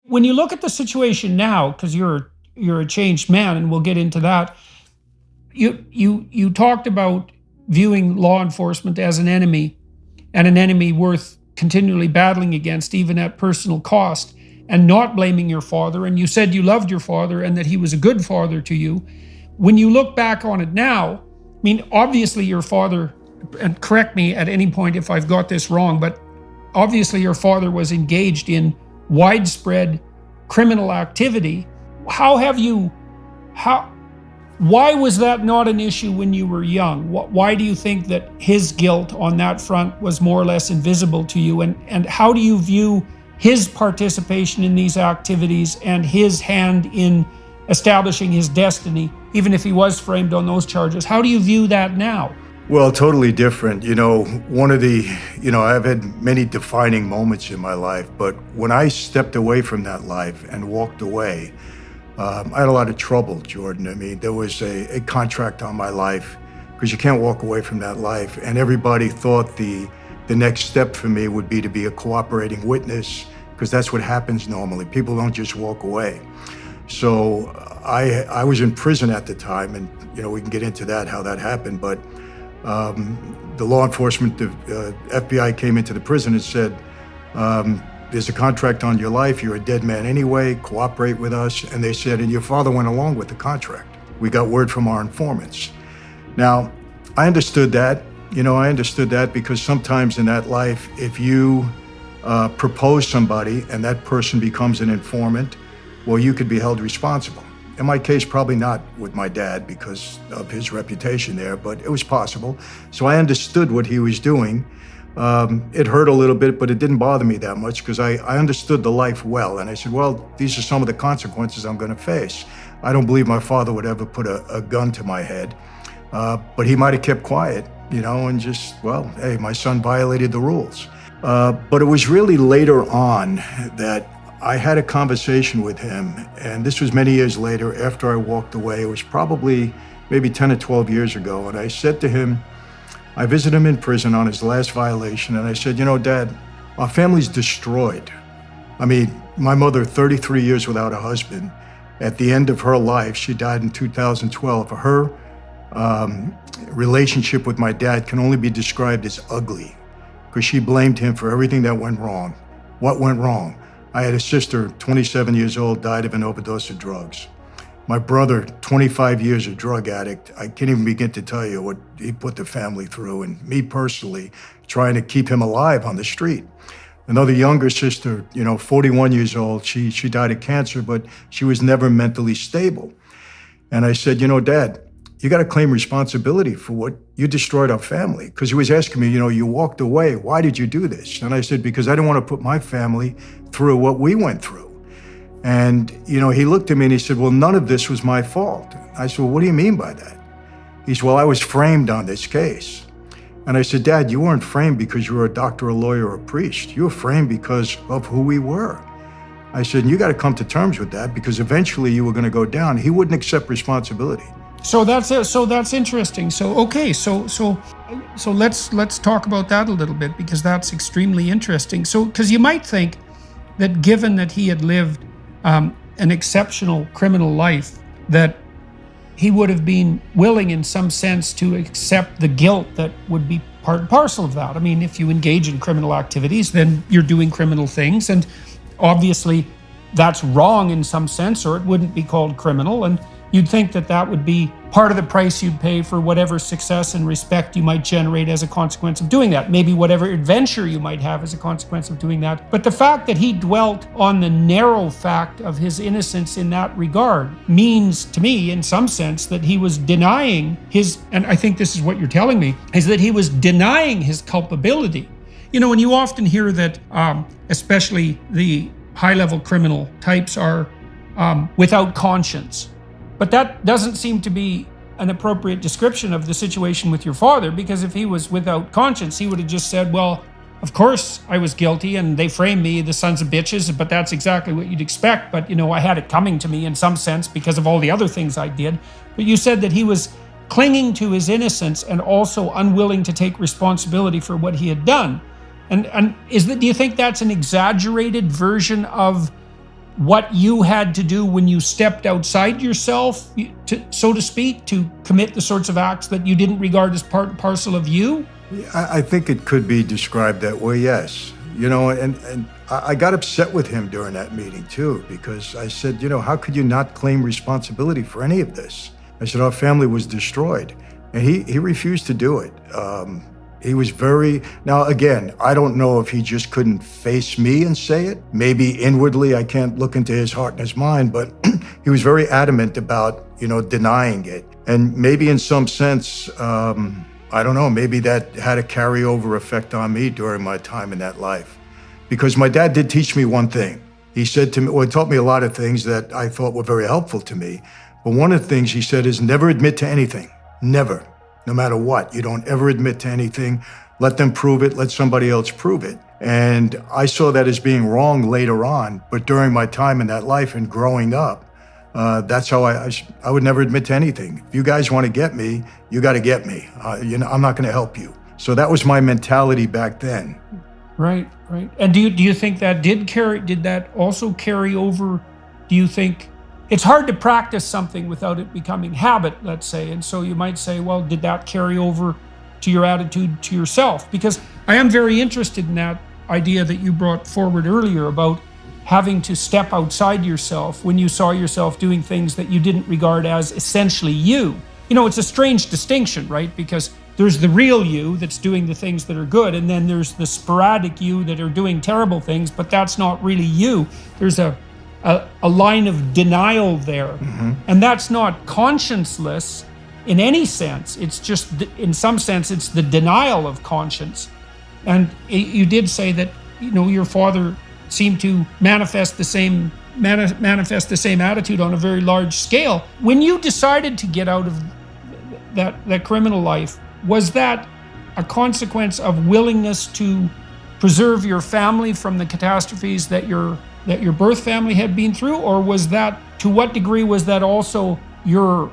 When you look at the situation now, because you're a changed man, and we'll get into that, you talked about viewing law enforcement as an enemy, and an enemy worth continually battling against, even at personal cost, and not blaming your father. And you said you loved your father and that he was a good father to you. When you look back on it now, I mean, obviously your father, and correct me at any point if I've got this wrong, but obviously your father was engaged in widespread criminal activity. Why was that not an issue when you were young? Why do you think that his guilt on that front was more or less invisible to you? And how do you view his participation in these activities and his hand in establishing his destiny, even if he was framed on those charges? How do you view that now? Well, totally different. I've had many defining moments in my life, but when I stepped away from that life and walked away, I had a lot of trouble, Jordan. I mean, there was a contract on my life because you can't walk away from that life. And everybody thought the next step for me would be to be a cooperating witness, because that's what happens normally. People don't just walk away. So I was in prison at the time, and we can get into that, how that happened. But the law enforcement, the FBI came into the prison and said, there's a contract on your life, you're a dead man anyway, cooperate with us. And they said, and your father went along with the contract. We got word from our informants. Now, I understood that, because sometimes in that life, if you propose somebody and that person becomes an informant, well, you could be held responsible. In my case, probably not with my dad because of his reputation there, but it was possible. So I understood what he was doing. It hurt a little bit, but it didn't bother me that much because I understood the life well. And I said, well, these are some of the consequences I'm going to face. I don't believe my father would ever put a gun to my head, but he might have kept quiet, and just, well, hey, my son violated the rules. But it was really later on that I had a conversation with him, and this was many years later after I walked away. It was probably maybe 10 or 12 years ago, and I said to him, I visited him in prison on his last violation, and I said, Dad, our family's destroyed. I mean, my mother, 33 years without a husband. At the end of her life, she died in 2012. Her relationship with my dad can only be described as ugly because she blamed him for everything that went wrong. What went wrong? I had a sister, 27 years old, died of an overdose of drugs. My brother, 25 years a drug addict. I can't even begin to tell you what he put the family through, and me personally, trying to keep him alive on the street. Another younger sister, 41 years old, she died of cancer, but she was never mentally stable. And I said, Dad, you got to claim responsibility for what you destroyed our family. Because he was asking me, you walked away. Why did you do this? And I said, because I didn't want to put my family through what we went through. And, he looked at me and he said, well, none of this was my fault. I said, well, what do you mean by that? He said, well, I was framed on this case. And I said, Dad, you weren't framed because you were a doctor, a lawyer, or a priest. You were framed because of who we were. I said, you got to come to terms with that because eventually you were going to go down. He wouldn't accept responsibility. So that's it. So that's interesting. So okay. So let's talk about that a little bit, because that's extremely interesting. So because you might think that given that he had lived an exceptional criminal life, that he would have been willing in some sense to accept the guilt that would be part and parcel of that. I mean, if you engage in criminal activities, then you're doing criminal things, and obviously that's wrong in some sense, or it wouldn't be called criminal. And you'd think that that would be part of the price you'd pay for whatever success and respect you might generate as a consequence of doing that. Maybe whatever adventure you might have as a consequence of doing that. But the fact that he dwelt on the narrow fact of his innocence in that regard means to me, in some sense, that he was denying his, and I think this is what you're telling me, is that he was denying his culpability. And you often hear that, especially the high-level criminal types are without conscience. But that doesn't seem to be an appropriate description of the situation with your father, because if he was without conscience, he would have just said, well, of course I was guilty and they framed me, the sons of bitches, but that's exactly what you'd expect. But, I had it coming to me in some sense because of all the other things I did. But you said that he was clinging to his innocence and also unwilling to take responsibility for what he had done. And do you think that's an exaggerated version of what you had to do when you stepped outside yourself, so to speak, to commit the sorts of acts that you didn't regard as part and parcel of you? I think it could be described that way, yes. And I got upset with him during that meeting too, because I said, how could you not claim responsibility for any of this? I said, our family was destroyed. And he refused to do it. He was now again, I don't know if he just couldn't face me and say it. Maybe inwardly, I can't look into his heart and his mind, but he was very adamant about, denying it. And maybe in some sense, I don't know, maybe that had a carryover effect on me during my time in that life. Because my dad did teach me one thing. He said to me, he taught me a lot of things that I thought were very helpful to me. But one of the things he said is never admit to anything. Never. No matter what. You don't ever admit to anything. Let them prove it. Let somebody else prove it. And I saw that as being wrong later on. But during my time in that life and growing up, that's how I would never admit to anything. If you guys want to get me, you got to get me. I'm not going to help you. So that was my mentality back then. Right. And do you think that did that also carry over? Do you think it's hard to practice something without it becoming habit, let's say? And so you might say, well, did that carry over to your attitude to yourself? Because I am very interested in that idea that you brought forward earlier about having to step outside yourself when you saw yourself doing things that you didn't regard as essentially you. It's a strange distinction, right? Because there's the real you that's doing the things that are good, and then there's the sporadic you that are doing terrible things, but that's not really you. There's a line of denial there. Mm-hmm. And that's not conscienceless in any sense. It's just, in some sense, it's the denial of conscience. And you did say that, your father seemed to manifest the same attitude on a very large scale. When you decided to get out of that criminal life, was that a consequence of willingness to preserve your family from the catastrophes that your birth family had been through? Or was that, to what degree was that also your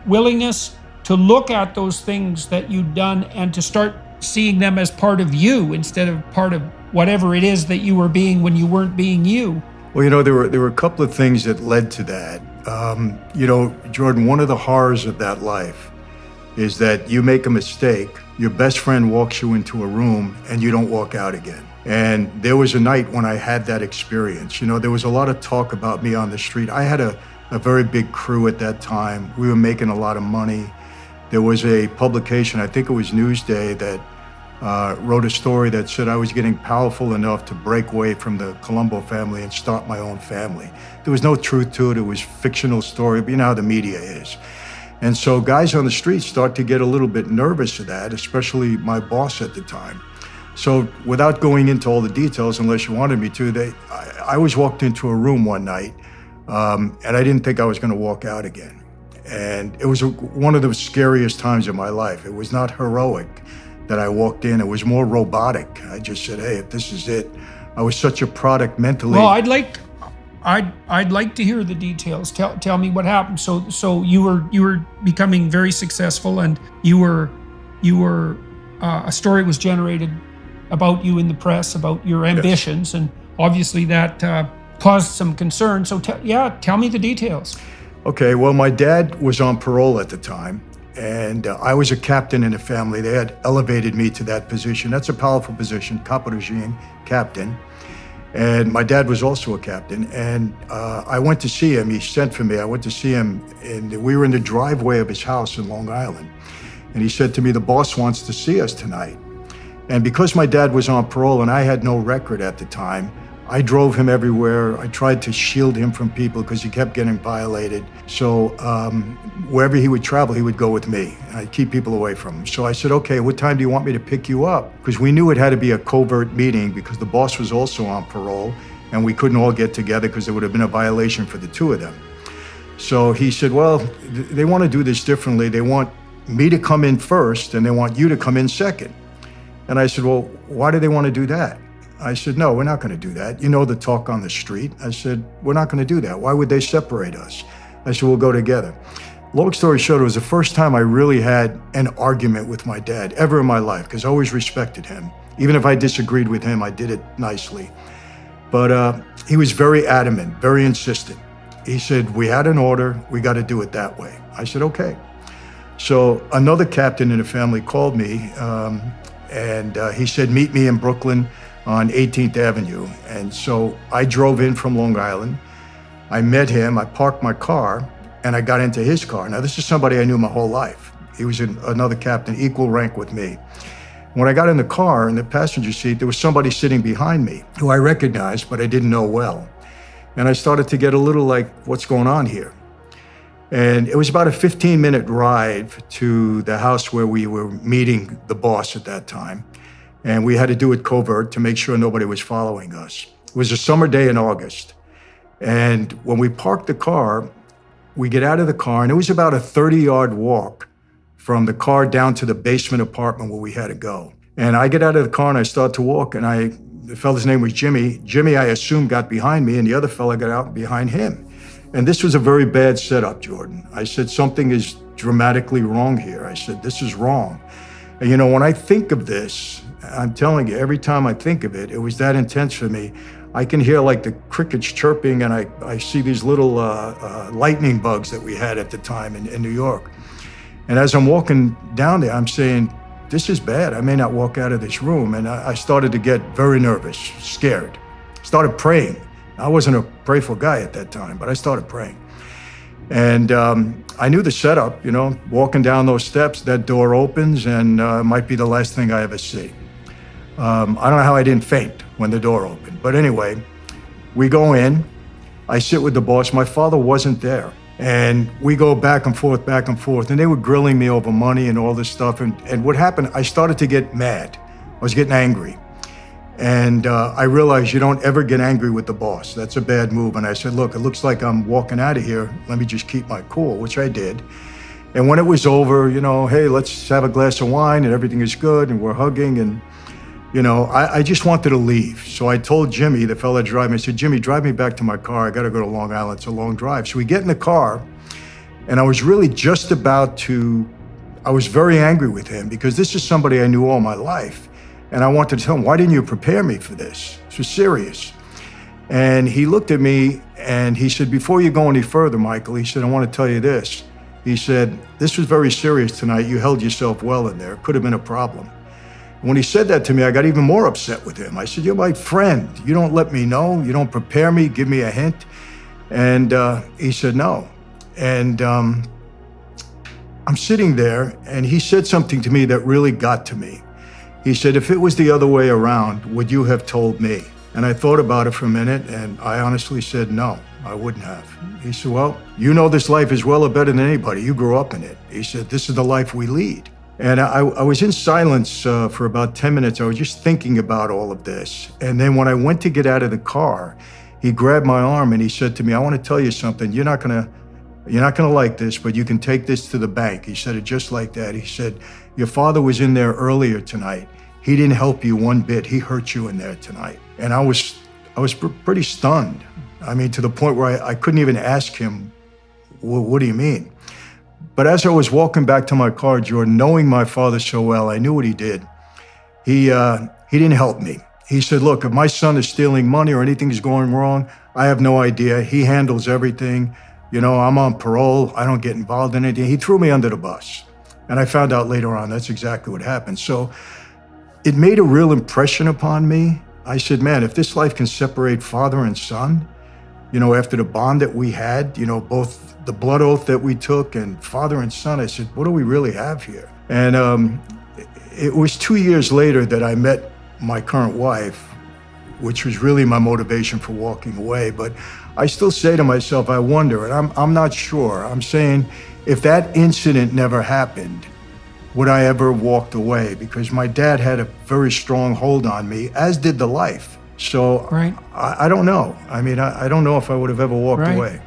willingness to look at those things that you'd done and to start seeing them as part of you instead of part of whatever it is that you were being when you weren't being you? Well, there were a couple of things that led to that. Jordan, one of the horrors of that life is that you make a mistake, your best friend walks you into a room and you don't walk out again. And there was a night when I had that experience. There was a lot of talk about me on the street. I had a very big crew at that time. We were making a lot of money. There was a publication, I think it was Newsday, that wrote a story that said I was getting powerful enough to break away from the Colombo family and start my own family. There was no truth to it. It was a fictional story, but you know how the media is. And so guys on the street start to get a little bit nervous of that, especially my boss at the time. So without going into all the details, unless you wanted me to, I was walked into a room one night, and I didn't think I was going to walk out again. And it was one of the scariest times of my life. It was not heroic that I walked in. It was more robotic. I just said, hey, if this is it. I was such a product mentally. Well, I'd like to hear the details. Tell me what happened. So you were becoming very successful, and you were a story was generated about you in the press, about your ambitions, yes. And obviously that caused some concern. So tell me the details. Okay, well, my dad was on parole at the time, and I was a captain in a family. They had elevated me to that position. That's a powerful position, capo-regime, captain. And my dad was also a captain, and I went to see him. He sent for me. I went to see him, and we were in the driveway of his house in Long Island. And he said to me, the boss wants to see us tonight. And because my dad was on parole and I had no record at the time, I drove him everywhere. I tried to shield him from people because he kept getting violated. So wherever he would travel, he would go with me. I'd keep people away from him. So I said, okay, what time do you want me to pick you up? Because we knew it had to be a covert meeting because the boss was also on parole and we couldn't all get together because there would have been a violation for the two of them. So he said, well, they want to do this differently. They want me to come in first and they want you to come in second. And I said, well, why do they want to do that? I said, no, we're not going to do that. You know the talk on the street. I said, we're not going to do that. Why would they separate us? I said, we'll go together. Long story short, it was the first time I really had an argument with my dad ever in my life, because I always respected him. Even if I disagreed with him, I did it nicely. But he was very adamant, very insistent. He said, we had an order, we got to do it that way. I said, okay. So another captain in the family called me, and he said, meet me in Brooklyn on 18th Avenue. And so I drove in from Long Island. I met him, I parked my car, and I got into his car. Now, this is somebody I knew my whole life. He was another captain, equal rank with me. When I got in the car, in the passenger seat, there was somebody sitting behind me who I recognized, but I didn't know well. And I started to get a little like, what's going on here? And it was about a 15-minute ride to the house where we were meeting the boss at that time. And we had to do it covert to make sure nobody was following us. It was a summer day in August. And when we parked the car, we get out of the car, and it was about a 30-yard walk from the car down to the basement apartment where we had to go. And I get out of the car and I start to walk, and the fella's name was Jimmy. Jimmy, I assumed, got behind me, and the other fella got out behind him. And this was a very bad setup, Jordan. I said, something is dramatically wrong here. I said, this is wrong. And when I think of this, I'm telling you, every time I think of it, it was that intense for me. I can hear like the crickets chirping, and I see these little lightning bugs that we had at the time in New York. And as I'm walking down there, I'm saying, this is bad. I may not walk out of this room. And I started to get very nervous, scared. Started praying. I wasn't a prayerful guy at that time, but I started praying. And I knew the setup, walking down those steps, that door opens, and it might be the last thing I ever see. I don't know how I didn't faint when the door opened. But anyway, we go in. I sit with the boss. My father wasn't there. And we go back and forth, and they were grilling me over money and all this stuff. And what happened, I started to get mad. I was getting angry. And I realized you don't ever get angry with the boss. That's a bad move. And I said, look, it looks like I'm walking out of here. Let me just keep my cool, which I did. And when it was over, hey, let's have a glass of wine, and everything is good, and we're hugging. And, I just wanted to leave. So I told Jimmy, the fella driving, I said, Jimmy, drive me back to my car. I got to go to Long Island. It's a long drive. So we get in the car, and I was really just about to, I was very angry with him because this is somebody I knew all my life. And I wanted to tell him, why didn't you prepare me for this? This was serious. And he looked at me and he said, before you go any further, Michael, he said, I want to tell you this. He said, this was very serious tonight. You held yourself well in there. It could have been a problem. When he said that to me, I got even more upset with him. I said, you're my friend. You don't let me know. You don't prepare me, give me a hint. And he said, no. And I'm sitting there, and he said something to me that really got to me. He said, if it was the other way around, would you have told me? And I thought about it for a minute, and I honestly said, no, I wouldn't have. He said, well, you know this life as well or better than anybody. You grew up in it. He said, this is the life we lead. And I was in silence for about 10 minutes. I was just thinking about all of this. And then when I went to get out of the car, he grabbed my arm and he said to me, I want to tell you something. You're not gonna like this, but you can take this to the bank. He said it just like that. He said, your father was in there earlier tonight. He didn't help you one bit. He hurt you in there tonight. And I was pretty stunned. I mean, to the point where I couldn't even ask him, what do you mean? But as I was walking back to my car, Jordan, knowing my father so well, I knew what he did. He didn't help me. He said, look, if my son is stealing money or anything is going wrong, I have no idea. He handles everything. I'm on parole. I don't get involved in anything. He threw me under the bus. And I found out later on that's exactly what happened. So it made a real impression upon me. I said, man, if this life can separate father and son, after the bond that we had, both the blood oath that we took and father and son, I said, what do we really have here? And it was 2 years later that I met my current wife, which was really my motivation for walking away. But I still say to myself, I wonder, and I'm not sure. I'm saying, if that incident never happened, would I ever walked away? Because my dad had a very strong hold on me, as did the life. So right. I don't know. I mean, I don't know if I would have ever walked away.